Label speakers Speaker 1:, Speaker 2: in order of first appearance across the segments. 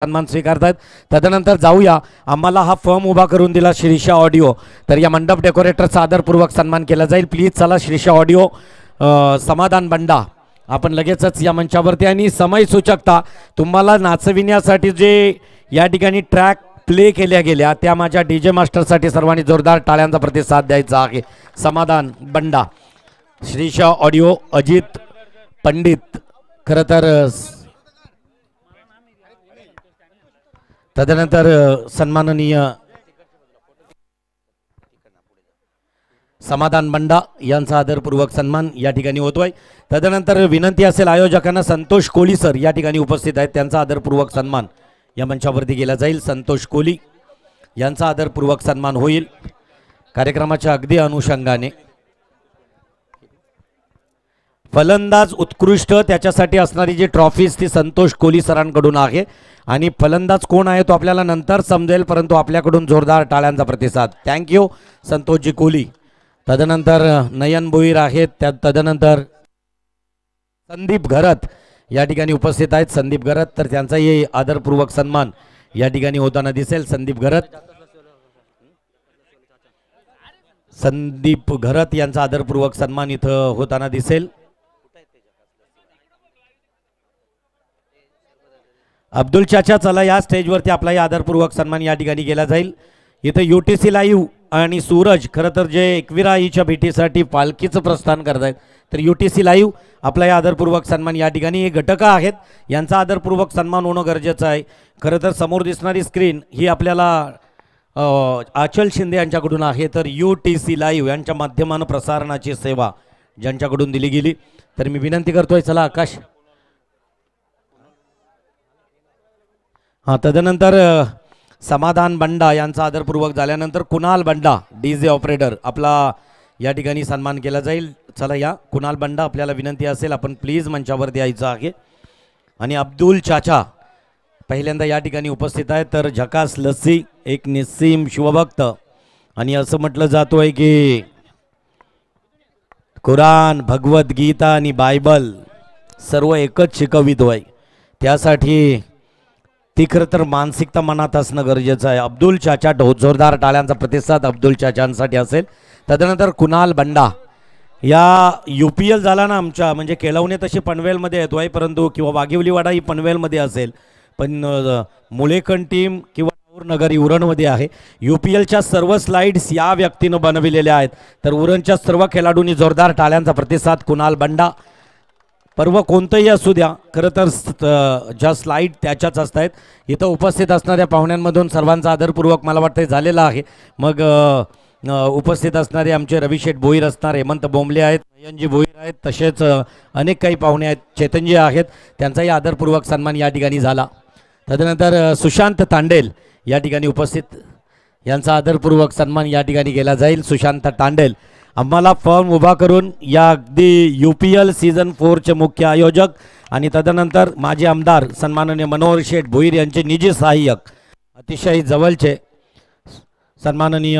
Speaker 1: सन्मान स्वीकारतात। तदनंतर जाऊया, आम्हाला हा फॉर्म उभा करून दिला शिरीषा ऑडिओ, तर या मंडप डेकोरेटरचा आदरपूर्वक सन्मान केला जाईल। प्लीज चला शिरीषा ऑडिओ, समाधान बंडा आपण लगेचच या मंचावरती। आणि समय सूचकता तुम्हाला नाचविण्यासाठी जे या ठिकाणी ट्रॅक प्ले केल्या गेल्या त्या माझ्या डीजे मास्टरसाठी सर्वांनी जोरदार टाळ्यांचा प्रतिसाद द्यायचा आहे। समाधान बंडा, शिरीषा ऑडिओ, अजित पंडित। खरं तर तदनंतर सन्माननीय समाधान बंडा यांचा आदरपूर्वक सन्मान या ठिकाणी होतोय। तदनंतर विनंती असेल आयोजकांना, संतोष कोली सर या ठिकाणी उपस्थित आहेत, त्यांचा आदरपूर्वक सन्मान या मंचावरती केला जाईल। संतोष कोली यांचा आदरपूर्वक सन्मान होईल। कार्यक्रमाच्या अगदी अनुषंगाने फलंदाज उत्कृष्ट त्याच्यासाठी असणारी जी ट्रॉफीज ती संतोष कोली सरांकडून आहे, आणि फलंदाज कोण आहे तो आपल्याला नंतर समजेल, परंतु आपल्याकडून जोरदार टाळ्यांचा प्रतिसाद। थँक्यू संतोषजी कोली। तदनंतर नयन भोईर आहेत, तदनंतर संदीप घरत या ठिकाणी उपस्थित आहेत। संदीप घरत, तर त्यांचाही आदरपूर्वक सन्मान या ठिकाणी होताना दिसेल। संदीप घरत यांचा आदरपूर्वक सन्मान इथं होताना दिसेल। अब्दुल चाचा चला या स्टेजवरती आपलाही आदरपूर्वक सन्मान या ठिकाणी केला जाईल। इथं UTC लाईव्ह आणि सूरज खरं तर जे एकविराईच्या भेटीसाठी पालखीचं प्रस्थान करत आहेत, तर UTC लाईव्ह आपलाही आदरपूर्वक सन्मान या ठिकाणी, हे घटक आहेत यांचा आदरपूर्वक सन्मान होणं गरजेचं आहे। खरं तर समोर दिसणारी स्क्रीन ही आपल्याला आचल शिंदे यांच्याकडून आहे, तर UTC लाईव्ह यांच्या माध्यमानं प्रसारणाची सेवा ज्यांच्याकडून दिली गेली, तर मी विनंती करतोय चला आकाश। हां, तदनंतर समाधान बंडा यांचा आदरपूर्वक झाल्यानंतर कुणाल बंडा DJ ऑपरेटर आपला या ठिकाणी सन्मान केला जाईल। चला या कुणाल बंडा, आपल्याला विनंती असेल आपण प्लीज मंचावर यायचं आहे। आणि अब्दुल चाचा पहिल्यांदा या ठिकाणी उपस्थित आहेत, तर झकास लस्सी एक निस्सीम शिवभक्त, आणि असं म्हटलं जातोय की कुराण, भगवद्गीता आणि बायबल सर्व एकच शिकवितोय, त्यासाठी ती खरं तर मानसिकता मनात असणं गरजेचं आहे। अब्दुल चाचा, जोरदार टाळ्यांचा प्रतिसाद अब्दुल चाचांसाठी असेल। तदनंतर कुणाल बंडा, या UPL झाला ना आमच्या, म्हणजे केळवणे तशी पनवेलमध्ये येतोय, परंतु किंवा वाघिवलीवाडा ही पनवेलमध्ये असेल, पण मुळेकण टीम किंवा नगर उरणमध्ये आहे। UPLच्या सर्व स्लाइड्स या व्यक्तीनं बनविलेल्या आहेत, तर उरणच्या सर्व खेळाडूंनी जोरदार टाळ्यांचा प्रतिसाद। कुणाल बंडा, पर्व कोणतंही असू द्या, खरं तर ज्या स्लाईड त्याच्याच असत आहेत। इथं उपस्थित असणाऱ्या पाहुण्यांमधून सर्वांचा आदरपूर्वक मला वाटतं झालेला आहे। मग उपस्थित असणारे आमचे रविशेठ भोईर असणार, हेमंत बोंबले आहेत, नयनजी भोईर आहेत, तसेच अनेक काही पाहुणे आहेत, चेतनजी आहेत, त्यांचाही आदरपूर्वक सन्मान या ठिकाणी झाला। तदनंतर सुशांत तांडेल या ठिकाणी उपस्थित, यांचा आदरपूर्वक सन्मान या ठिकाणी केला जाईल। सुशांत तांडेल आम्हाला फॉर्म उभा करून या अगदी UPL सीझन 4चे मुख्य आयोजक, आणि तदनंतर माजी आमदार सन्माननीय मनोहर शेठ भोईर यांचे निजी सहाय्यक, अतिशय जवळचे सन्माननीय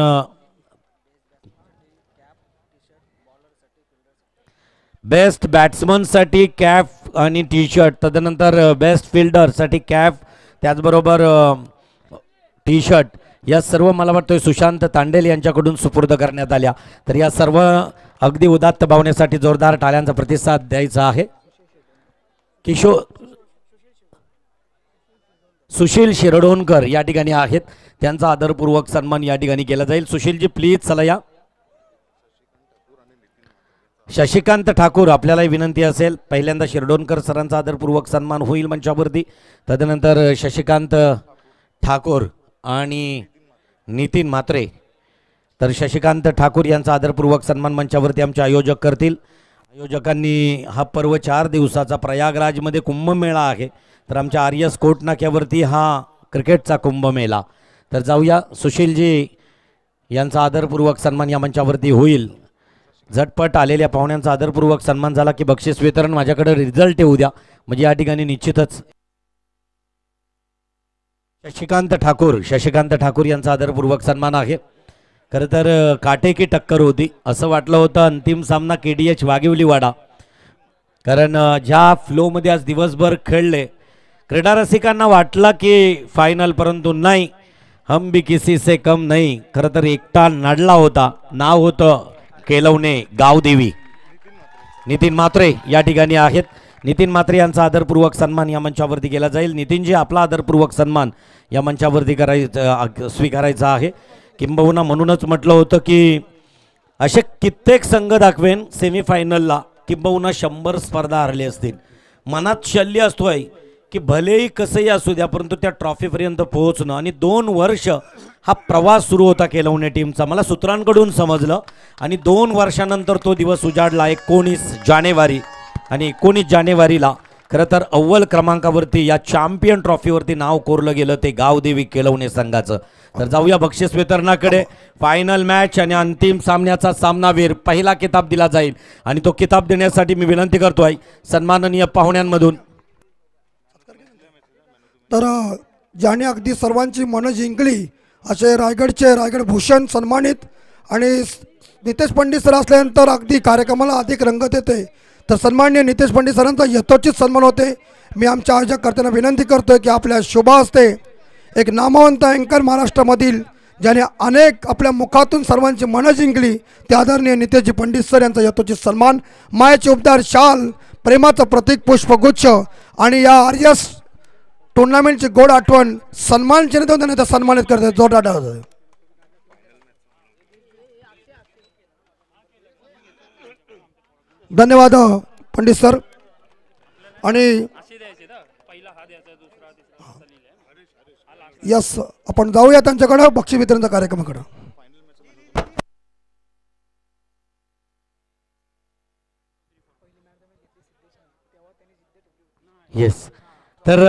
Speaker 1: बेस्ट बॅट्समनसाठी कॅप आणि T-शर्ट, तदनंतर बेस्ट फिल्डरसाठी कॅप, त्याचबरोबर T-शर्ट, या सर्व मला वाटतं सुशांत तांडेल यांच्याकडून सुपूर्द करण्यात आल्या। तर या सर्व अगदी उदात्त भावनेसाठी जोरदार टाळ्यांचा प्रतिसाद द्यायचा आहे। सुशील शिरडोणकर या ठिकाणी आहेत, त्यांचा आदरपूर्वक सन्मान या ठिकाणी केला जाईल। सुशीलजी प्लीज चला या। शशिकांत ठाकूर, आपल्यालाही विनंती असेल, पहिल्यांदा शिरडोणकर सरांचा आदरपूर्वक सन्मान होईल मंचावरती, तदनंतर शशिकांत ठाकूर आणि नितीन म्हात्रे, तर शशिकांत ठाकूर यांचा आदरपूर्वक सन्मान मंचावरती आमचे आयोजक करतील। आयोजकांनी हा पर्व 4 दिवसाचा प्रयागराजमध्ये कुंभमेळा आहे, तर आमच्या आर्यस कोट नाक्यावरती हा क्रिकेटचा कुंभमेळा, तर जाऊया। सुशीलजी यांचा आदरपूर्वक सन्मान या मंचावरती होईल। झटपट आलेल्या पाहुण्यांचा आदरपूर्वक सन्मान झाला की बक्षीस वितरण माझ्याकडे रिझल्ट येऊ द्या, म्हणजे या ठिकाणी निश्चितच शशिकांत ठाकूर यांचा आदरपूर्वक सन्मान आहे। खरं तर काटेकी टक्कर होती, असं वाटलं होतं अंतिम सामना KDH वाघिवलीवाडा, कारण ज्या फ्लोमध्ये आज दिवसभर खेळले, क्रीडा रसिकांना वाटलं की फायनल, परंतु नाही, हम भी किसी से कम नाही. खरं तर एकटा नडला होता. नाव होतं केलवणे गावदेवी. नितीन म्हात्रे या ठिकाणी आहेत. नितीन म्हात्रे यांचा आदरपूर्वक सन्मान या मंचावरती केला जाईल. नितीनजी, आपला आदरपूर्वक सन्मान या मंचावरती स्वीकारायचा आहे. किंबहुना म्हणूनच म्हटलं होतं की असे कित्येक संघ दाखवेन सेमीफायनलला, किंबहुना 100 स्पर्धा हरले असतील. मनात शल्य असतोय की भलेही कसंही असू द्या, परंतु त्या ट्रॉफीपर्यंत पोहोचणं. आणि 2 वर्ष हा प्रवास सुरू होता केलवणे टीमचा, मला सूत्रांकडून समजलं. आणि 2 वर्षानंतर तो दिवस उजाडला 19 जानेवारी. आणि 19 जानेवारीला खरं तर अव्वल क्रमांकावरती या चॅम्पियन ट्रॉफीवरती नाव कोरलं गेलं ते गावदेवी केलवणे संघाचं. तर जाऊया बक्षीस वितरणाकडे. फायनल मॅच आणि अंतिम सामन्याचा सामनावीर, पहिला किताब दिला जाईल. आणि तो किताब देण्यासाठी मी विनंती करतोय सन्माननीय पाहुण्यांमधून.
Speaker 2: तर ज्याने अगदी सर्वांची मनं जिंकली असे रायगडचे रायगड भूषण सन्मानित आणि नितेश पंडित सर असल्यानंतर अगदी कार्यक्रमाला अधिक रंगत येते. तर सन्माननीय नितेश पंडित सरांचा यथोचित सन्मान होते. मी आमच्या आयोजककर्त्यांना विनंती करतोय की आपल्या शुभ हस्ते एक नामवंत अँकर महाराष्ट्रामधील ज्याने अनेक आपल्या मुखातून सर्वांची मनं जिंकली ते आदरणीय नितेशजी पंडित सर यांचा यथोचित सन्मान, मायाचे उपदार शाल, प्रेमाचं प्रतीक पुष्पगुच्छ आणि या आर्यस टुर्नामेंटची गोड आठवण सन्मान चिन्ह त्यांना सन्मानित करतात. जोरदार धन्यवाद पंडित सर. आणि यस, आपण जाऊया त्यांच्याकडे बक्षीस वितरणच्या कार्यक्रमाकडे.
Speaker 1: येस, तर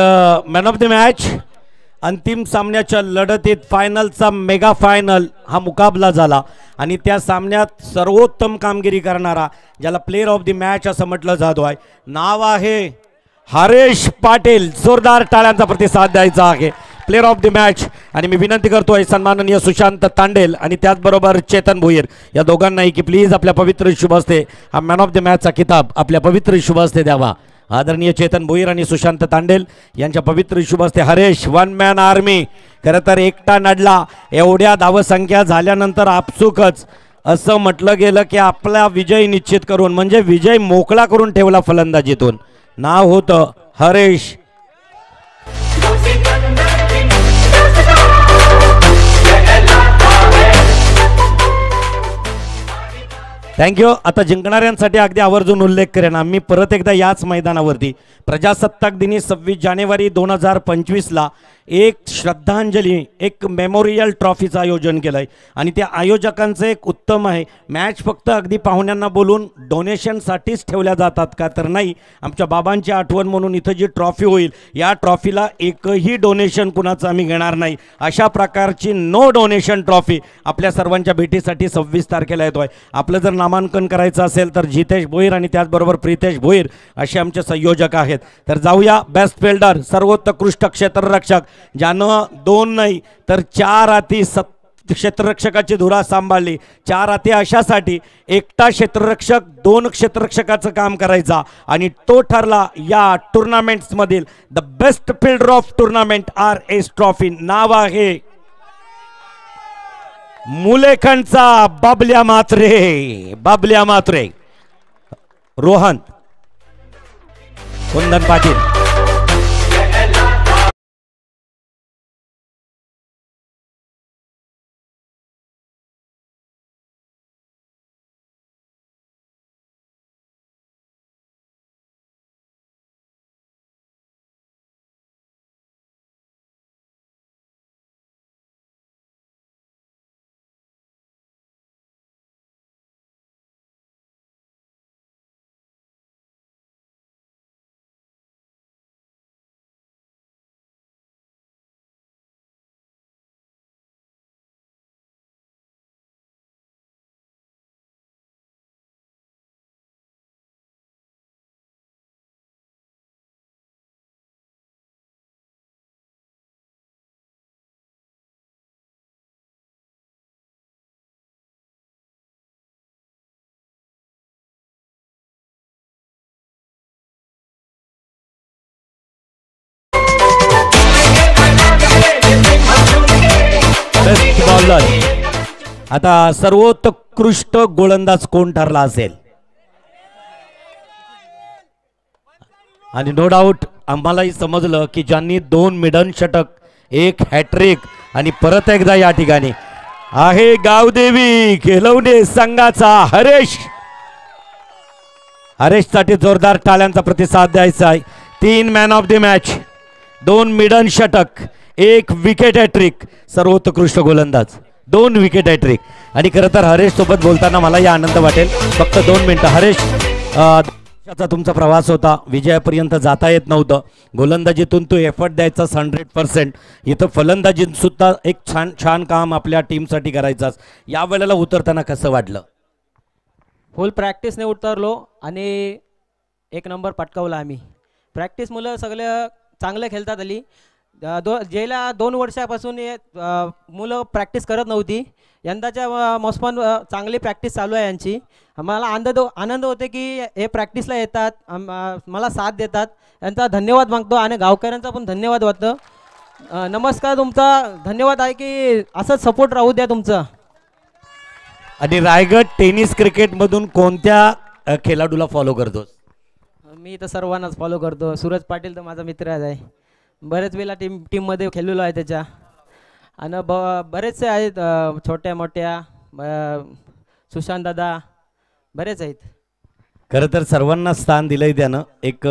Speaker 1: मॅन ऑफ द मॅच, अंतिम सामन्याच्या लढतीत फायनलचा मेगा फायनल हा मुकाबला झाला. आणि त्या सामन्यात सर्वोत्तम कामगिरी करणारा, ज्याला प्लेयर ऑफ द मॅच असं म्हटलं जातो आहे, नाव आहे हरेश पाटील. जोरदार टाळ्यांचा प्रतिसाद द्यायचा आहे प्लेयर ऑफ द मॅच. आणि मी विनंती करतोय सन्माननीय सुशांत तांडेल आणि त्याचबरोबर चेतन भोईर या दोघांनाही की प्लीज आपल्या पवित्र शुभ हस्ते हा मॅन ऑफ द मॅचचा किताब आपल्या पवित्र शुभ हस्ते द्यावा. आदरणीय चेतन भोईर आणि सुशांत तांडेल यांच्या पवित्र शुभ हस्ते. हरेश वन मॅन आर्मी, खरं तर एकटा नडला. एवढ्या धावसंख्या झाल्यानंतर आपसुकच असं म्हटलं गेलं की आपला विजय निश्चित करून, म्हणजे विजय मोकळा करून ठेवला फलंदाजीतून. नाव होतं हरेश. थँक्यू. आता जिंकणाऱ्यांसाठी अगदी आवर्जून उल्लेख करेन आम्ही परत एकदा याच मैदानावरती प्रजासत्ताक दिनी 26 जानेवारी 2025ला एक श्रद्धांजली, एक मेमोरियल ट्रॉफीचं आयोजन केलं आहे. आणि त्या आयोजकांचं एक उत्तम आहे, मॅच फक्त अगदी पाहुण्यांना बोलून डोनेशनसाठीच ठेवल्या जातात का, तर नाही. आमच्या बाबांची आठवण म्हणून इथं जी ट्रॉफी होईल या ट्रॉफीला एकही डोनेशन कुणाचं आम्ही घेणार नाही. अशा प्रकारची नो डोनेशन ट्रॉफी आपल्या सर्वांच्या भेटीसाठी 26 तारखेला येतो आहे. आपलं जर नामांकन करायचं असेल तर जितेश भोईर आणि त्याचबरोबर प्रितेश भोईर असे आमचे संयोजक आहेत. तर जाऊया. बेस्ट फिल्डर, सर्वोत्कृष्ट क्षेत्ररक्षक, ज्यानं 2 नाही तर 4 हाती क्षेत्ररक्षकाची धुरा सांभाळली. 4 हाती अशासाठी एकटा क्षेत्ररक्षक 2 क्षेत्ररक्षकाचं काम करायचा आणि तो ठरला या टुर्नामेंट्समधील the best fielder of tournament RS trophy. नाव आहे मुलेखंडचा बाबल्या म्हात्रे. बाबल्या म्हात्रे, रोहन कुंदन पाटील. बॉलर. आता सर्वोत्कृष्ट गोलंदाज कोण ठरला असेल? आणि नो डाऊट आम्हालाही समजलं की ज्यांनी 2 मिडन षटक, 1 हॅट्रिक आणि परत एकदा या ठिकाणी आहे गावदेवी खेलवणे संघाचा हरेश. हरेशसाठी जोरदार टाळ्यांचा प्रतिसाद द्यायचा आहे. 3 मॅन ऑफ द मॅच, 2 मिडन षटक, 1 विकेट हॅट्रिक, सर्वोत्कृष्ट गोलंदाज, 2 विकेट हॅट्रिक. आणि खरं तर हरेश सोबत बोलताना मलाही आनंद वाटेल. फक्त 2 मिनिटं हरेश, तुमचा प्रवास होता, विजयापर्यंत जाता येत नव्हतं. गोलंदाजीतून तू एफर्ट द्यायचास 100%. इथं फलंदाजीत सुद्धा एक छान छान काम आपल्या टीमसाठी करायचास. या वेळेला उतरताना कसं वाटलं?
Speaker 3: फुल प्रॅक्टिसने उतरलो आणि 1 नंबर पटकावला आम्ही. प्रॅक्टिस मुलं सगळे चांगलं खेळतात आली. गेल्या 2 वर्षापासून मुलं प्रॅक्टिस करत नव्हती. यंदाच्या मोसमान चांगली प्रॅक्टिस चालू आहे यांची. आम्हाला आनंद होते की हे प्रॅक्टिसला येतात, मला साथ देतात. यांचा धन्यवाद मागतो आणि गावकऱ्यांचा पण धन्यवाद वाटतं. नमस्कार, तुमचा धन्यवाद आहे की असंच सपोर्ट राहू द्या तुमचं.
Speaker 1: आणि रायगड टेनिस क्रिकेटमधून कोणत्या खेळाडूला फॉलो करतोस?
Speaker 3: मी तर सर्वांनाच फॉलो करतो. सूरज पाटील तर माझा मित्र आहे. बरेच वेळेला टीममध्ये खेळलेलो आहे त्याच्या. आणि बरेचसे आहेत छोट्या मोठ्या, सुशांत दादा, बरेच आहेत.
Speaker 1: खरं तर सर्वांना स्थान दिलंय त्यानं. एक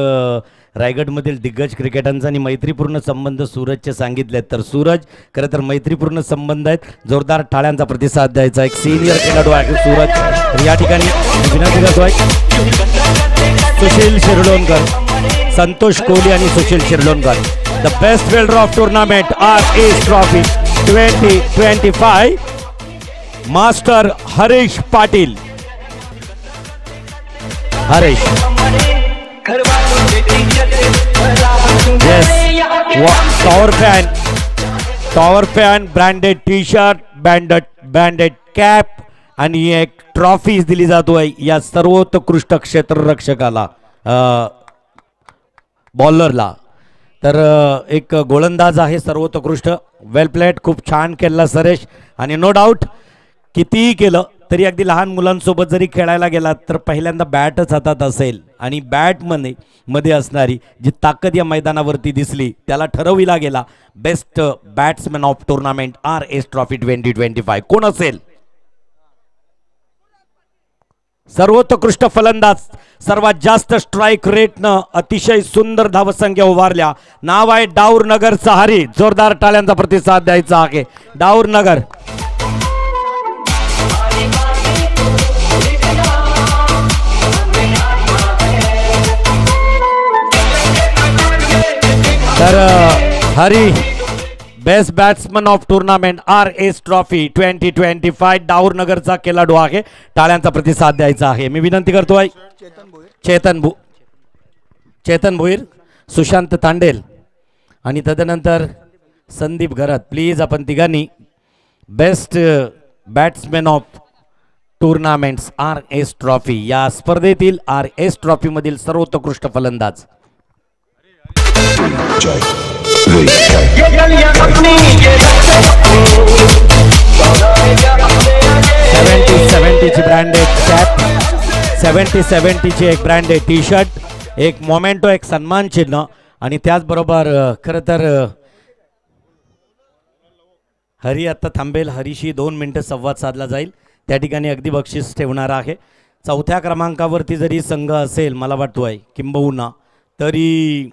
Speaker 1: रायगडमधील दिग्गज क्रिकेटांचा आणि मैत्रीपूर्ण संबंध सूरजचे सांगितलेत. तर सूरज, खरं तर मैत्रीपूर्ण संबंध आहेत. जोरदार टाळ्यांचा प्रतिसाद द्यायचा. एक सिनियर खेळाडू आहे सूरज. तर या ठिकाणी विनंती करतोय सुशील शिरडोणकर, संतोष कोहली आणि Sushil Shirdonkar. The best fielder of tournament RS trophy 2025 master Harish Patil. Harish, tower fan, branded T shirt, branded cap आणि एक ट्रॉफी दिली जातोय या सर्वोत्कृष्ट क्षेत्ररक्षकाला, बॉलरला. तर एक गोलंदाज आहे सर्वोत्कृष्ट. वेल प्लेड, खूप छान केला सरेश. आणि नो डाऊट कितीही केलं तरी अगदी लहान मुलांसोबत जरी खेळायला गेलात तर पहिल्यांदा बॅटच हातात असेल. आणि बॅटमध्ये असणारी जी ताकद या मैदानावरती दिसली त्याला ठरविला गेला best batsman of tournament RS trophy 2025 कोण असेल? सर्वोत्कृष्ट फलंदाज, सर्वात जास्त स्ट्राईक रेटनं अतिशय सुंदर धावसंख्या उभारल्या, नाव आहे डाऊरनगरचा हरी. जोरदार टाळ्यांचा प्रतिसाद द्यायचा आहे. डाऊरनगर. तर Hari best batsman of tournament RS trophy 2025 डाऊरनगरचा खेळाडू आहे. टाळ्यांचा प्रतिसाद द्यायचा आहे. मी विनंती करतोय चेतन भोईर, सुशांत तांडेल आणि तदनंतर संदीप घरात. प्लीज आपण तिघांनी best batsman of tournaments RS trophy या स्पर्धेतील RS ट्रॉफी मधील सर्वोत्कृष्ट फलंदाज. 70ची ब्रँडेड कॅप, 70ची एक ब्रँडेड टी शर्ट, एक मोमेंटो, एक सन्मान चिन्ह. आणि त्याचबरोबर खरं तर हरी आता थांबेल. हरीशी 2 मिनिटं संवाद साधला जाईल. त्या ठिकाणी अगदी बक्षीस ठेवणार आहे. 4थ्या क्रमांकावरती जरी संघ असेल मला वाटतोय किंबहुना, तरी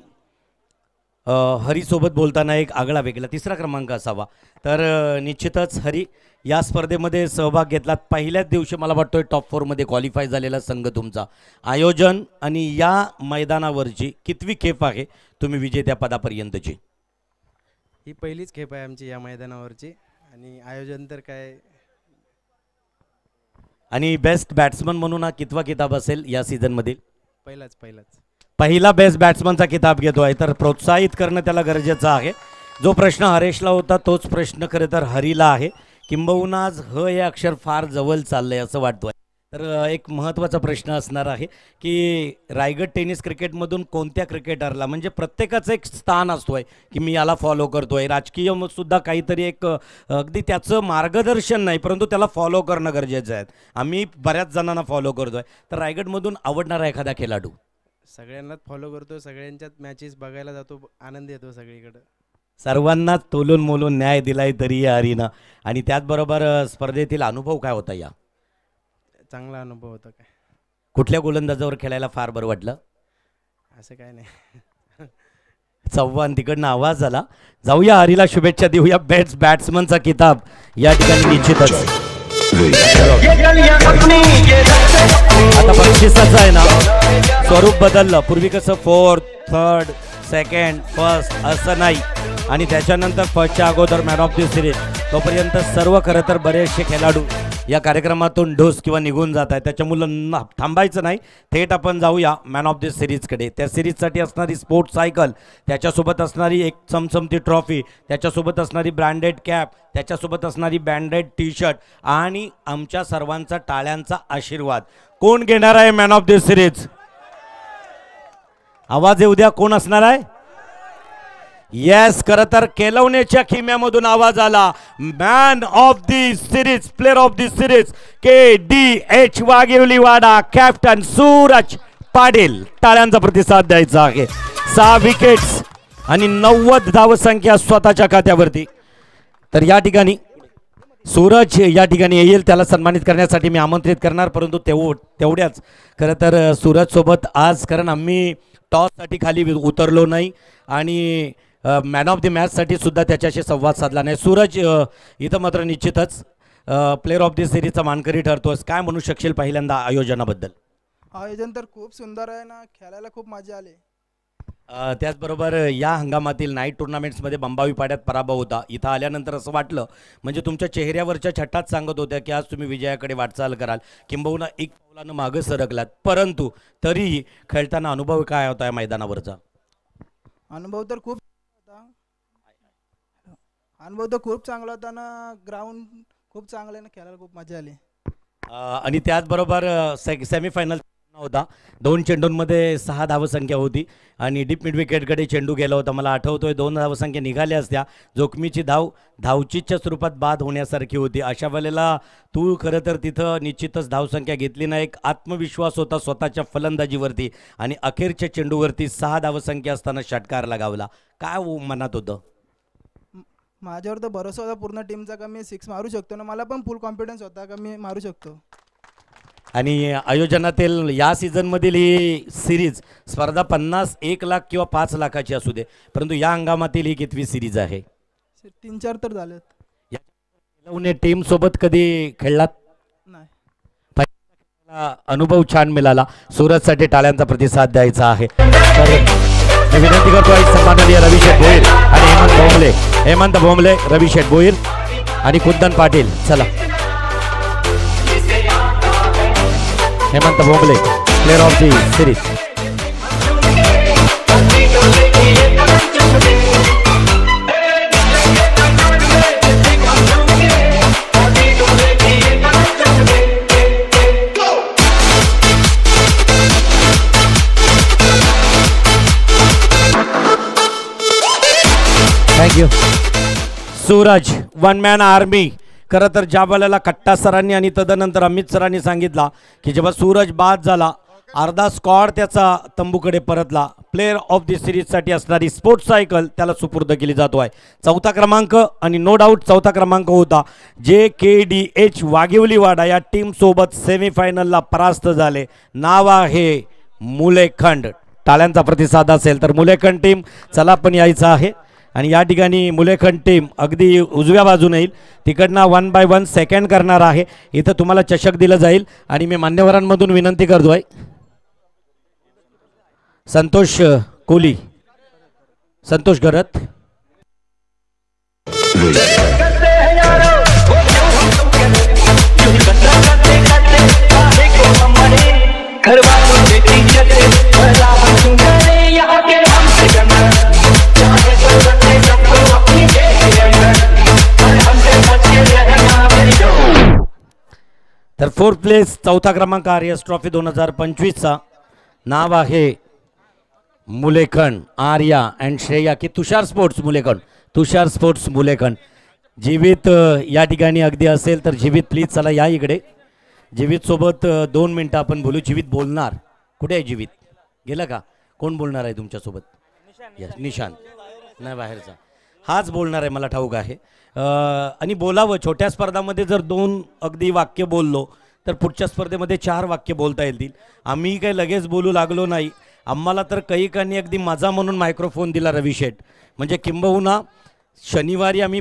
Speaker 1: हरीसोबत बोलताना एक आगळा वेगळा 3रा क्रमांक असावा. तर निश्चितच हरी या स्पर्धेमध्ये सहभाग घेतला. पहिल्याच दिवशी मला वाटतोय टॉप 4मध्ये क्वालिफाय झालेला संघ तुमचा. आयोजन आणि या मैदानावरची कितवी खेप आहे तुम्ही विजेत्या पदापर्यंतची?
Speaker 4: ही पहिलीच खेप आहे आमची या मैदानावरची. आणि आयोजन तर काय.
Speaker 1: आणि बेस्ट बॅट्समन म्हणून हा कितवा किताब असेल या सीझनमधील?
Speaker 4: पहिलाच
Speaker 1: पहिला बेस्ट बॅट्समनचा किताब घेतो आहे. तर प्रोत्साहित करणं त्याला गरजेचं आहे. जो प्रश्न हरेशला होता तोच प्रश्न खरं तर हरीला आहे. किंबहुना आज हे अक्षर फार जवळ चाललंय असं वाटतोय. तर एक महत्त्वाचा प्रश्न असणार आहे की रायगड टेनिस क्रिकेटमधून कोणत्या क्रिकेटरला, म्हणजे प्रत्येकाचं एक स्थान असतोय की मी याला फॉलो करतोय, राजकीय सुद्धा काहीतरी एक अगदी त्याचं मार्गदर्शन नाही परंतु त्याला फॉलो करणं गरजेचं आहे. आम्ही बऱ्याच जणांना फॉलो करतोय. तर रायगडमधून आवडणारा एखादा खेळाडू?
Speaker 4: सगळ्यांनाच फॉलो करतो, सगळ्यांच्याच मॅचेस बघायला जातो, आनंद येतो सगळीकडं.
Speaker 1: सर्वांनाच तोलून मोलून न्याय दिलाय तरी या हरीनं. आणि त्याचबरोबर स्पर्धेतील अनुभव काय होता? या
Speaker 4: चांगला अनुभव होता. काय
Speaker 1: कुठल्या गोलंदाजावर खेळायला फार बरं वाटलं?
Speaker 4: असं काय नाही.
Speaker 1: चव्हाण तिकडनं आवाज झाला. जाऊया हरीला शुभेच्छा देऊया. बॅट्समनचा किताब या ठिकाणी निश्चितच. आता बक्षिसाचं आहे ना स्वरूप बदललं. पूर्वी कसं फोर्थ, थर्ड, सेकंड, फर्स्ट असं नाही, आणि त्याच्यानंतर फर्स्टच्या अगोदर मॅन ऑफ द सिरीज, तोपर्यंत सर्व खरं तर बरेचसे खेळाडू या कार्यक्रमातून ढोस किंवा निघून जात आहे. त्याच्यामुळं थांबायचं नाही, थेट आपण जाऊया मॅन ऑफ द सिरीजकडे. त्या सिरीजसाठी असणारी स्पोर्ट्स सायकल, त्याच्यासोबत असणारी एक चमचमती ट्रॉफी, त्याच्यासोबत असणारी ब्रँडेड कॅप, त्याच्यासोबत असणारी ब्रँडेड टी शर्ट आणि आमच्या सर्वांचा टाळ्यांचा आशीर्वाद. कोण घेणार आहे मॅन ऑफ द सिरीज? आवाज येऊ द्या. कोण असणार आहे? येस, खरं तर केलवण्याच्या खिम्यामधून आवाज आला. Man of the series, player of the series KDH Waghivliwada, captain Suraj Patil. टाळ्यांचा प्रतिसाद द्यायचा आहे. 6 विकेट्स आणि 90 धावसंख्या स्वतःच्या खात्यावरती. तर या ठिकाणी सूरज या ठिकाणी येईल, त्याला सन्मानित करण्यासाठी मी आमंत्रित करणार. परंतु तेवढ्याच खरं तर सूरजसोबत आज, कारण आम्ही टॉससाठी खाली उतरलो नाही आणि मॅन ऑफ द मॅचसाठी सुद्धा त्याच्याशी संवाद साधला नाही. सूरज इथं मात्र निश्चितच प्लेअर ऑफ द सिरीजचा मानकरी ठरतोस. काय म्हणू शकशील पहिल्यांदा आयोजनाबद्दल?
Speaker 5: आयोजन तर खूप सुंदर आहे ना, खेळायला खूप मजा आली.
Speaker 1: त्याचबरोबर या हंगामातील नाईट टुर्नामेंट्समध्ये बंबावी पाड्यात पराभव होता. इथं आल्यानंतर असं वाटलं, म्हणजे तुमच्या चेहऱ्यावरच्या छटात सांगत होत्या की आज तुम्ही विजयाकडे वाटचाल कराल, किंबहुना एक पावलानं मागं सरकलात. परंतु तरीही खेळताना अनुभव काय होता या मैदानावरचा?
Speaker 5: अनुभव तर खूप चांगला होता ना. ग्राउंड खूप चांगलं आहे ना, खेळायला खूप मजा आली.
Speaker 1: आणि त्याचबरोबर सेमीफायनल होता. 2 चेंडूंमध्ये 6 धावसंख्या होती आणि डीप मिड विकेटकडे चेंडू गेला होता. मला आठवतोय 2 धावसंख्या निघाल्या असत्या. जोखमीची धावचीच्या स्वरूपात बाद होण्यासारखी होती. अशा वेळेला तू खरं तर तिथं निश्चितच धावसंख्या घेतली नाही. एक आत्मविश्वास होता स्वतःच्या फलंदाजीवरती आणि अखेरच्या चेंडूवरती 6 धावसंख्या असताना षटकार लगावला. काय मनात होतं?
Speaker 5: माझ्यावर तर भरोसा होता पूर्ण टीमचा का मी 6 मारू शकतो ना. मला पण फुल कॉन्फिडन्स होता का मी मारू शकतो.
Speaker 1: आणि आयोजनातील या सीझनमधील ही सिरीज स्पर्धा 50, 1 लाख किंवा 5 लाखाची असू दे, परंतु या हंगामातील ही कितवी सिरीज आहे?
Speaker 5: 3-4 तर झालेत.
Speaker 1: टीम सोबत कधी खेळलात?
Speaker 5: नाही.
Speaker 1: अनुभव छान मिळाला. सूरजसाठी टाळ्यांचा प्रतिसाद द्यायचा आहे. तर मी विनंती करतो सन्माननीय रवी शेठ भोईर आणि हेमंत भोमले, रवी शेठ भोईर आणि कुंदन पाटील. चला, Hemant Bhomle, player of the series. Thank you. Suraj, one man army. खरं तर ज्या वेळेला कट्टा सरांनी आणि तदनंतर अमित सरांनी सांगितला की जेव्हा सूरज बाद झाला, अर्धा स्क्वॉड त्याचा तंबूकडे परतला. प्लेअर ऑफ द सिरीजसाठी असणारी स्पोर्ट्स सायकल त्याला सुपूर्द केली जातो आहे. 4था क्रमांक आणि नो डाऊट 4था क्रमांक होता जे KDH वाघिवलीवाडा या टीमसोबत सेमीफायनलला परास्त झाले. नाव आहे मुलेखंड. टाळ्यांचा प्रतिसाद असेल तर मुलेखंड टीम चला पण यायचं आहे. आणि या ठिकाणी मुलेखंड टीम अगदी उजव्या बाजूने येईल, तिकडनं 1 बाय 1 सेकंड करणार आहे. इथं तुम्हाला चषक दिलं जाईल आणि मी मान्यवरांमधून विनंती करतोय, संतोष कोली, संतोष घरत. तर फोर्थ प्लेस चौथा क्रमांक RS ट्रॉफी 2025चा नाव आहे मुलेखंड आर्या अँड श्रेया की तुषार स्पोर्ट्स मुलेखंड, तुषार स्पोर्ट्स मुलेखंड. जीवित या ठिकाणी अगदी असेल तर जीवित प्लीज चला या इकडे. जीवित सोबत 2 मिनटं आपण बोलू. जीवित बोलणार. कुठे आहे जीवित? गेलं का? कोण बोलणार आहे तुमच्यासोबत? यस निशांत नाही बाहेरचा, हाच बोलणार आहे मला ठाऊक आहे. आणि बोलावं. छोट्या स्पर्धामध्ये जर 2 अगदी वाक्य बोललो तर पुढच्या स्पर्धेमध्ये 4 वाक्य बोलता येतील. आम्ही काही लगेच बोलू लागलो नाही. आम्हाला तर कैकांनी अगदी मजा म्हणून मायक्रोफोन दिला रवी शेठ. म्हणजे किंबहुना शनिवारी आम्ही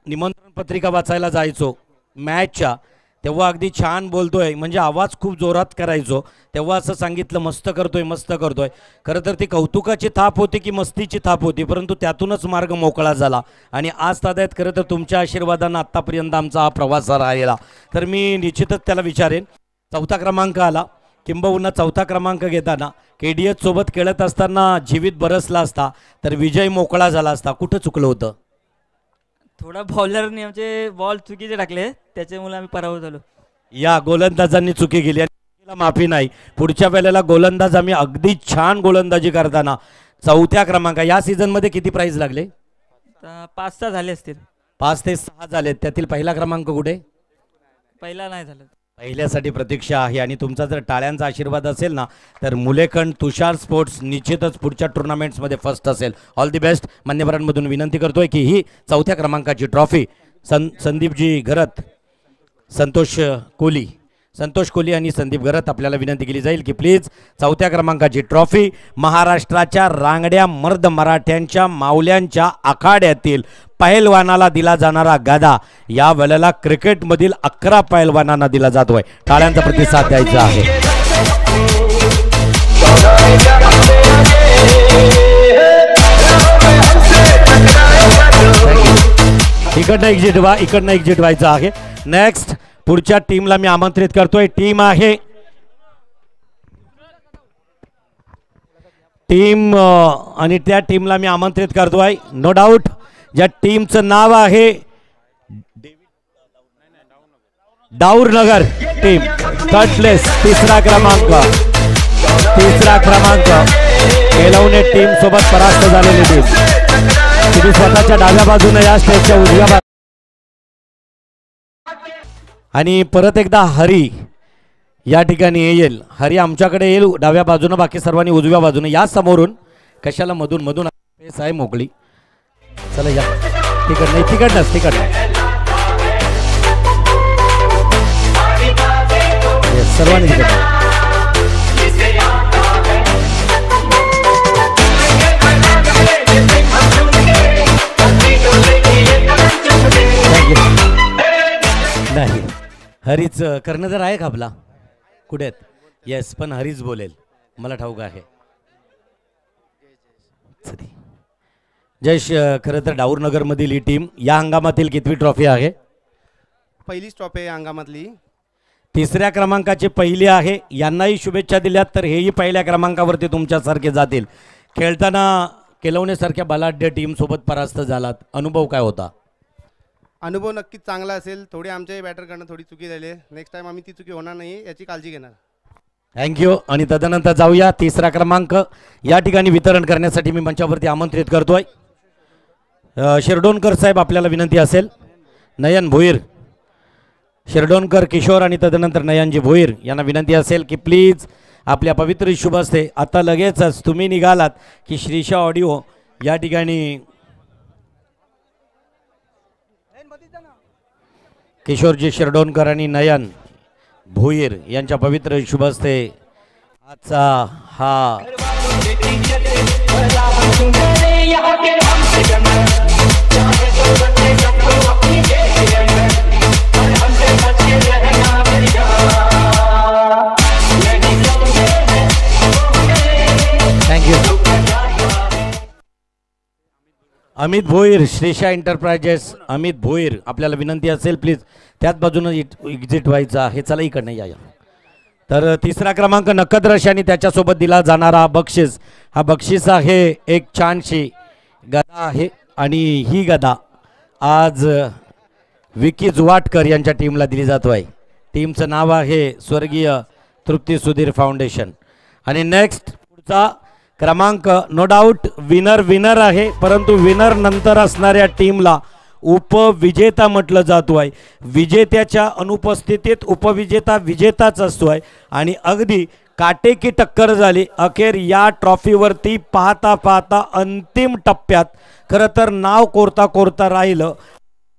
Speaker 1: निमंत्रण पत्रिका वाचायला जायचो मॅचच्या, तेव्हा अगदी छान बोलतोय म्हणजे आवाज खूप जोरात करायचो, तेव्हा असं सांगितलं मस्त करतोय मस्त करतोय. खरं तर ती कौतुकाची थाप होती की मस्तीची थाप होती, परंतु त्यातूनच मार्ग मोकळा झाला. आणि आज तात्यात खरं तर तुमच्या आशीर्वादानं आत्तापर्यंत आमचा हा प्रवास राहिला. तर मी निश्चितच त्याला विचारेन, 4था क्रमांक आला, किंबहुना 4था क्रमांक घेताना KDH सोबत खेळत असताना जीवित बरसला असता तर विजय मोकळा झाला असता. कुठं चुकलं होतं?
Speaker 6: थोडा बॉलरने आमचे बॉल चुकीचे टाकले, त्याच्यामुळे आम्ही पराभूत झालो.
Speaker 1: या गोलंदाजांनी चुकी केली आणि तिला माफी नाही. पुढच्या वेळेला गोलंदाज आम्ही अगदी छान गोलंदाजी करताना 4थ्या क्रमांक. या सीझनमध्ये किती प्राइज लागले?
Speaker 6: 5-6 झाले असतील.
Speaker 1: 5 ते 6 झाले. त्यातील पहिला क्रमांक कुठे?
Speaker 6: पहिला नाही झालं.
Speaker 1: पहिल्यासाठी प्रतीक्षा आहे. आणि तुमचा जर टाळ्यांचा आशीर्वाद असेल ना तर मुलेखंड तुषार स्पोर्ट्स निश्चितच पुढच्या टुर्नामेंट्समध्ये फर्स्ट असेल. All the best. मान्यवरांमधून विनंती करतोय की ही 4थ्या क्रमांकाची ट्रॉफी संदीपजी घरत, संतोष कोली आणि संदीप घरत आपल्याला विनंती केली जाईल की प्लीज 4थ्या क्रमांकाची ट्रॉफी महाराष्ट्राच्या रांगड्या मर्द मराठ्यांच्या मावल्यांच्या आखाड्यातील पैलवानाला दिला जाणारा गदा या वेळेला क्रिकेटमधील 11 पैलवानांना दिला जातोय. टाळ्यांचा प्रतिसाद द्यायचा आहे. इकडनं एक्झिट व्हायचं आहे. नेक्स्ट पुढच्या टीमला मी आमंत्रित करतोय. टीम आहे आणि त्या टीमला मी आमंत्रित करतोय नो डाऊट. ज्या टीमचं नाव आहे डाऊरनगर टीम. 3rd प्लेस, 3रा क्रमांक केलवणे टीम सोबत परास्त झालेली टीम. तुम्ही स्वतःच्या डाव्या बाजूने या स्टेजच्या उजव्या बाजू. आणि परत एकदा हरी या ठिकाणी येईल. हरी आमच्याकडे येईल डाव्या बाजूने, बाकी सर्वांनी उजव्या बाजूने या. समोरून कशाला मधून स्पेस आहे मोकळी. चला या तिकडनंच सर्वांनी तिकडनं. नाही हरीच कर्णधार आहे का आपला? कुठे आहेत? येस, पण हरीच बोलेल मला ठाऊक आहे. जयेश, खरं तर डाऊरनगरमधील ही टीम या हंगामातील कितवी ट्रॉफी आहे?
Speaker 4: पहिलीच ट्रॉफी आहे हंगामातली.
Speaker 1: 3ऱ्या क्रमांकाची पहिली आहे. यांनाही शुभेच्छा दिल्यात तर हेही पहिल्या क्रमांकावरती तुमच्यासारखे जातील. खेळताना केलवणेसारख्या बलाढ्य टीम सोबत परास्त झालात, अनुभव काय होता?
Speaker 4: अनुभव नक्कीच चांगला असेल. थोडी आमच्या बॅटरकडनं थोडी चुकी झाली. नेक्स्ट टाइम आम्ही ती चुकी होणार नाही याची काळजी घेणार.
Speaker 1: थँक्यू. आणि तदनंतर जाऊया 3रा क्रमांक या ठिकाणी वितरण करण्यासाठी मी मंचावरती आमंत्रित करतोय. शिरडोणकर साहेब आपल्याला विनंती असेल. नयन भोईर, शिरडोणकर किशोर आणि तदनंतर नयनजी भोईर यांना विनंती असेल की प्लीज आपल्या पवित्र शुभ असते आता लगेचच तुम्ही निघालात की श्रीशा ऑडिओ या ठिकाणी किशोरजी शिरडोणकर आणि नयन भोईर यांच्या पवित्र शुभ असते आजचा हा थँक्यू. अमित भोईर, श्रीशा एंटरप्राइजेस, अमित भोईर आपल्याला विनंती असेल प्लीज त्याच बाजूनं एक्झिट व्हायचं आहे. चला इकडनं या. तर 3रा क्रमांक नकदरश आणि त्याच्यासोबत दिला जाणारा बक्षीस, हा बक्षीस आहे एक छानशी गदा आहे. आणि ही गदा आज विकी जुवाटकर यांच्या टीमला दिली जातो आहे. टीमचं नाव आहे स्वर्गीय तृप्ती सुधीर फाउंडेशन. आणि नेक्स्ट पुढचा क्रमांक नो डाऊट विनर आहे, परंतु विनर नंतर असणाऱ्या टीमला उपविजेता म्हटलं जातो आहे. विजेत्याच्या अनुपस्थितीत उपविजेता विजेताच असतो आहे. आणि अगदी काटेकी टक्कर झाली अखेर या ट्रॉफीवरती. पाहता पाहता अंतिम टप्प्यात खरं तर नाव कोरता राहिलं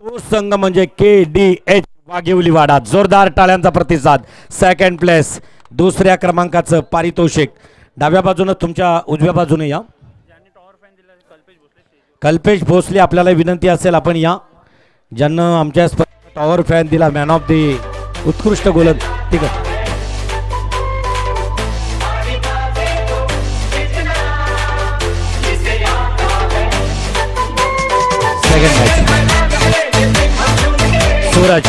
Speaker 1: तो संघ म्हणजे KDH वाघिवली वाडा. जोरदार टाळ्यांचा प्रतिसाद. सेकंड प्लेस, दुसऱ्या क्रमांकाचं पारितोषिक. डाव्या बाजूनं तुमच्या उजव्या बाजूने या. कल्पेश भोसले, आपल्याला विनंती असेल आपण या. ज्यांना आमच्या टॉवर फॅन दिला, मॅन ऑफ दी उत्कृष्ट गोलंदाज. ठीक आहे. सूरज,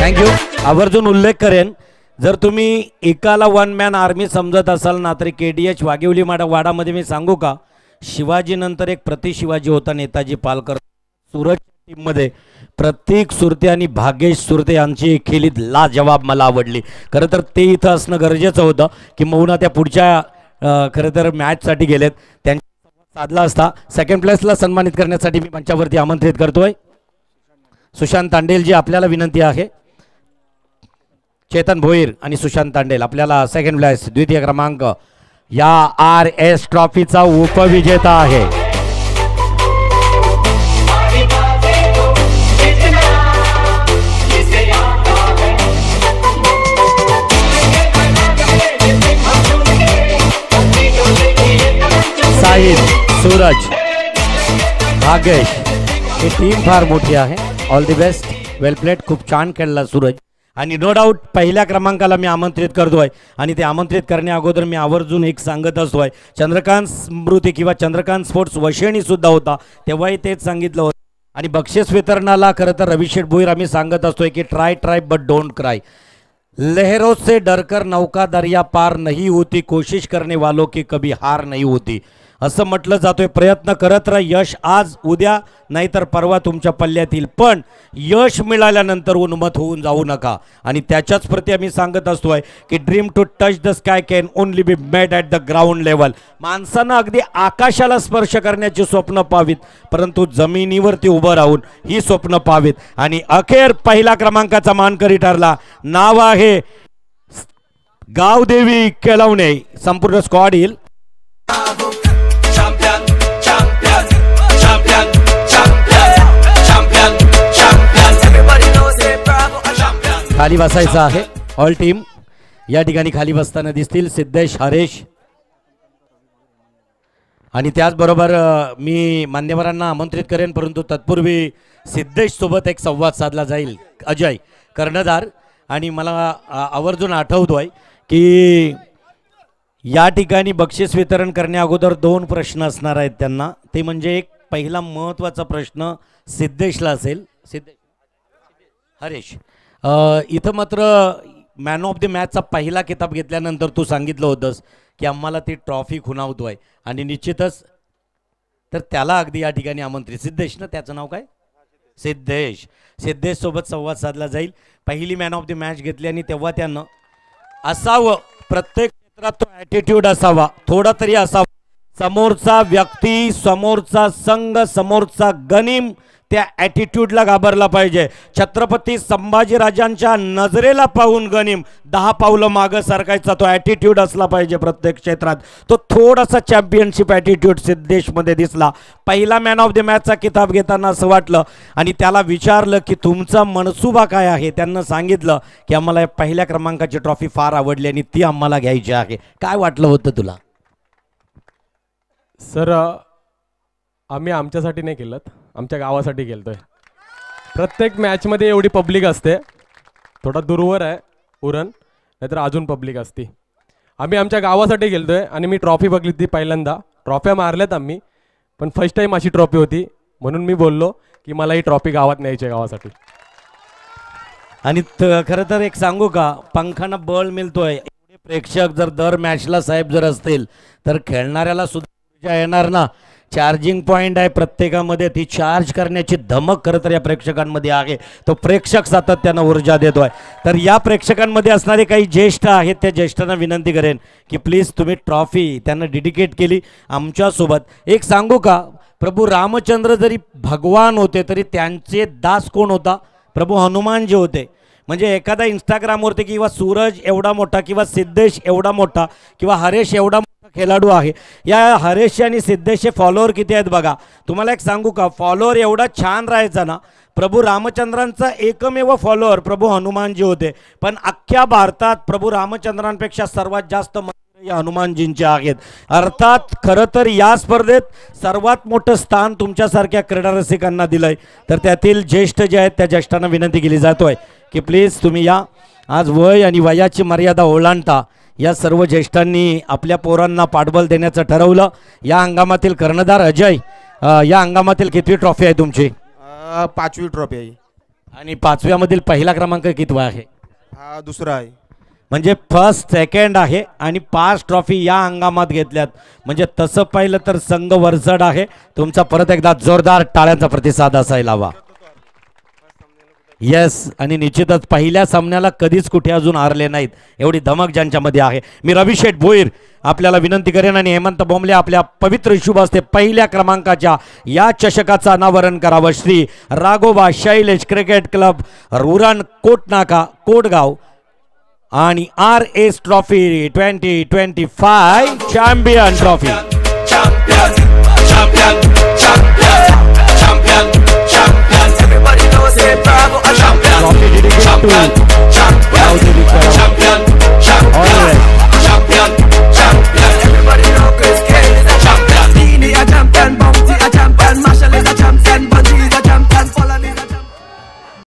Speaker 1: थँक्यू. आवर्जून उल्लेख करेन, जर तुम्ही एकाला वन मॅन आर्मी समजत असाल ना, तरी KDH वाघिवली वाडामध्ये मी सांगू का, शिवाजी नंतर एक प्रति शिवाजी होता नेताजी पालकर. सूरज टीममध्ये प्रतीक सुरते आणि भागेश सुरते यांची खेळी लाजवाब मला आवडली. खरं तर ते इथं असणं गरजेचं होतं, किंबहुना त्या पुढच्या खरं तर मॅचसाठी गेलेत, त्यांच्या साधला असता. सेकंड प्लेसला सन्मानित करण्यासाठी मी मंचावरती आमंत्रित करतोय सुशांत तांडेलजी. आपल्याला विनंती आहे, चेतन भोईर आणि सुशांत तांडेल, आपल्याला सेकंड प्लेस द्वितीय क्रमांक या RS ट्रॉफीचा उपविजेता आहे. साहिल, सूरज, भागेश, ही टीम फार मोठी आहे. All the best, well played. खूप छान खेळला सूरज. आणि नो डाऊट पहिल्या क्रमांकाला मी आमंत्रित करतोय. आणि ते आमंत्रित करण्या अगोदर मी आवर्जून एक सांगत असतोय, चंद्रकांत स्मृती किंवा चंद्रकांत स्पोर्ट्स वशेणी सुद्धा होता, तेव्हाही तेच सांगितलं होतं. आणि बक्षीस वितरणाला खरं तर रविशेठ भोईर आम्ही सांगत असतोय की ट्राय बट डोंट क्राय. लहरों से डरकर नौका दरिया पार नहीं होती, कोशिश करने वालों की कभी हार नहीं होती, असं म्हटलं जातोय. प्रयत्न करत राहा. यश आज उद्या नाहीतर परवा तुमच्या पल्ल्यात येईल, पण यश मिळाल्यानंतर उन्मत्त होऊन जाऊ नका. आणि त्याच्याच प्रती आम्ही सांगत असतोय की dream to touch the sky can only be made at the ground level. माणसानं अगदी आकाशाला स्पर्श करण्याची स्वप्न पाहावीत, परंतु जमिनीवरती उभं राहून ही स्वप्न पाहावीत. आणि अखेर पहिल्या क्रमांकाचा मानकरी ठरला. नाव आहे गावदेवी केलवणे. संपूर्ण स्क्वॉड येईल. खाली बसायचं आहे. ऑल टीम या ठिकाणी खाली बसताना दिसतील. सिद्धेश, हरेश आणि त्याचबरोबर मी मान्यवरांना आमंत्रित करेन, परंतु तत्पूर्वी सिद्धेश सोबत एक संवाद साधला जाईल. अजय कर्णधार. आणि मला आवर्जून आठवतोय की या ठिकाणी बक्षीस वितरण करण्या अगोदर 2 प्रश्न असणार आहेत त्यांना. ते म्हणजे एक पहिला महत्त्वाचा प्रश्न सिद्धेशला असेल. सिद्धेश, हरेश, इथं मात्र मॅन ऑफ द मॅचचा पहिला किताब घेतल्यानंतर तू सांगितलं होतंस की आम्हाला ती ट्रॉफी खुणावतोय. आणि निश्चितच तर त्याला अगदी या ठिकाणी आमंत्रित. सिद्धेश ना त्याचं नाव काय? सिद्धेश. सिद्धेश सोबत संवाद साधला जाईल. पहिली मॅन ऑफ द मॅच घेतली आणि तेव्हा त्यानं असावं, प्रत्येक क्षेत्रात तो ॲटिट्यूड असावा, थोडा तरी असावा. समोरचा व्यक्ती, समोरचा संघ, समोरचा गनिम त्या ॲटिट्यूडला घाबरला पाहिजे. छत्रपती संभाजीराजांच्या नजरेला पाहून गनिम 10 पावलं मागं सरकायचा तो ॲटिट्यूड असला पाहिजे प्रत्येक क्षेत्रात. तो थोडासा चॅम्पियनशिप ॲटिट्यूड सिद्धेशमध्ये दिसला. पहिला मॅन ऑफ द मॅचचा किताब घेताना असं वाटलं. आणि त्याला विचारलं की तुमचा मनसुबा काय आहे. त्यांना सांगितलं की आम्हाला पहिल्या क्रमांकाची ट्रॉफी फार आवडली आणि ती आम्हाला घ्यायची आहे. काय वाटलं होतं तुला?
Speaker 7: सर, आम्ही आमच्यासाठी नाही केलं, आमच्या गावासाठी केलतोय. प्रत्येक मॅचमध्ये एवढी पब्लिक असते, थोडा दूरवर आहे उरण, नाहीतर अजून पब्लिक असते. आम्ही आमच्या गावासाठी गेलतोय. आणि मी ट्रॉफी बघली ती पहिल्यांदा. ट्रॉफ्या मारल्यात आम्ही, पण फर्स्ट टाईम अशी ट्रॉफी होती, म्हणून मी बोललो की मला ही ट्रॉफी गावात न्यायची आहे गावासाठी.
Speaker 1: आणि खरं तर एक सांगू का, पंखांना बळ मिळतोय. प्रेक्षक जर दर मॅचला साहेब जर असतील तर खेळणाऱ्याला सुद्धा येणार ना चार्जिंग पॉईंट आहे प्रत्येकामध्ये, ती चार्ज करण्याची धमक खरं तर या प्रेक्षकांमध्ये आहे. तो प्रेक्षक सातत्यानं ऊर्जा देतोय. तर या प्रेक्षकांमध्ये असणारे काही ज्येष्ठ आहेत, त्या ज्येष्ठांना विनंती करेन की प्लीज तुम्ही ट्रॉफी त्यांना डेडिकेट केली आमच्यासोबत. एक सांगू का, प्रभू रामचंद्र जरी भगवान होते तरी त्यांचे दास कोण होता? प्रभू हनुमान जे होते. म्हणजे एखादा इंस्टाग्रामवरती किंवा सूरज एवढा मोठा किंवा सिद्धेश एवढा मोठा किंवा हरेश एवढा मोठा खेळाडू आहे, या हरेश आणि सिद्धेशचे फॉलोअर किती आहेत बघा. तुम्हाला एक सांगू का, फॉलोअर एवढा छान राहायचा ना, प्रभू रामचंद्रांचा एकमेव फॉलोअर प्रभू हनुमानजी होते. पण अख्ख्या भारतात प्रभू रामचंद्रांपेक्षा सर्वात जास्त या हनुमानजींचे आहेत. अर्थात खरं तर या स्पर्धेत सर्वात मोठं स्थान तुमच्यासारख्या क्रीडा रसिकांना दिलंय. तर त्यातील ज्येष्ठ जे आहेत त्या ज्येष्ठांना विनंती केली जातोय की प्लीज तुम्ही या. आज वय आणि वयाची मर्यादा ओलांडता या सर्व ज्येष्ठांनी आपल्या पोरांना पाठबळ देण्याचं ठरवलं. या हंगामातील कर्णधार अजय, या हंगामातील कितवी ट्रॉफी आहे तुमची?
Speaker 8: 5वी ट्रॉफी आहे.
Speaker 1: आणि 5व्यामधील पहिला क्रमांक कितवा आहे?
Speaker 8: हा दुसरा आहे.
Speaker 1: म्हणजे फर्स्ट सेकंड आहे आणि 5 ट्रॉफी या हंगामात घेतल्यात. म्हणजे तसं पाहिलं तर संघ वरचढ आहे. तुमचा परत एकदा जोरदार टाळ्यांचा प्रतिसाद असायला हवा. येस, आणि निश्चितच पहिल्या सामन्याला कधीच कुठे अजून हारले नाहीत, एवढी धमक ज्यांच्यामध्ये आहे. मी रविशेठ भोईर आपल्याला विनंती करेन आणि हेमंत बोंबले आपल्या पवित्र शुभ हस्ते पहिल्या क्रमांकाच्या या चषकाचं अनावरण करावं. श्री राघोबा शैलेश क्रिकेट क्लब रुरण कोटनाका कोटगाव आणि RS trophy 2025 champion trophy. Trophy dedicated to